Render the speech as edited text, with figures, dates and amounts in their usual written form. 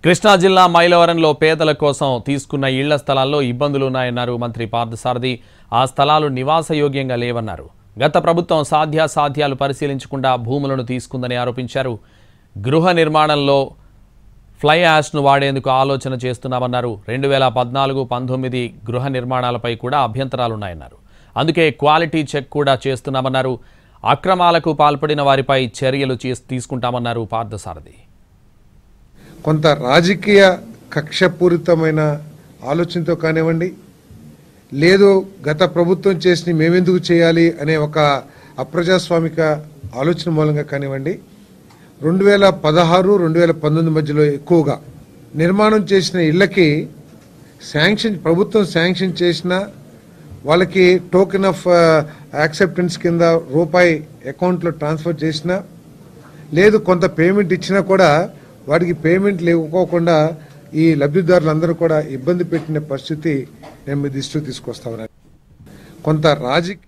కృష్ణా జిల్లా మైలవరంలో పేదల కోసం తీసుకున్న ఇళ్ల స్థలాల్లో ఇబ్బందులు ఉన్నాయన్నారు మంత్రి పార్థసారథి. ఆ స్థలాలు నివాసయోగ్యంగా లేవన్నారు. గత ప్రభుత్వం సాధ్యాసాధ్యాలు పరిశీలించకుండా భూములను తీసుకుందని ఆరోపించారు. గృహ నిర్మాణంలో ఫ్లై యాష్ను వాడేందుకు ఆలోచన చేస్తున్నామన్నారు. 2014-19 గృహ నిర్మాణాలపై కూడా అభ్యంతరాలున్నాయన్నారు. అందుకే క్వాలిటీ చెక్ కూడా చేస్తున్నామన్నారు. అక్రమాలకు పాల్పడిన వారిపై చర్యలు తీసుకుంటామన్నారు పార్థసారథి. కొంత రాజకీయ కక్షపూరితమైన ఆలోచనతో కానివ్వండి, లేదు గత ప్రభుత్వం చేసి మేమెందుకు చేయాలి అనే ఒక అప్రజాస్వామిక ఆలోచన మూలంగా కానివ్వండి, 2016-2019 మధ్యలో ఎక్కువగా నిర్మాణం చేసిన ఇళ్లకి ప్రభుత్వం శాంక్షన్ చేసిన వాళ్ళకి టోకెన్ ఆఫ్ యాక్సెప్టెన్స్ కింద రూపాయి అకౌంట్లో ట్రాన్స్ఫర్ చేసినా, లేదు కొంత పేమెంట్ ఇచ్చినా కూడా వాటికి పేమెంట్ లేకపోకుండా ఈ లబ్ధిదారులందరూ కూడా ఇబ్బంది పెట్టిన పరిస్థితి నేను మీ దృష్టికి తీసుకొస్తా ఉన్నాను. కొంత రాజకీయ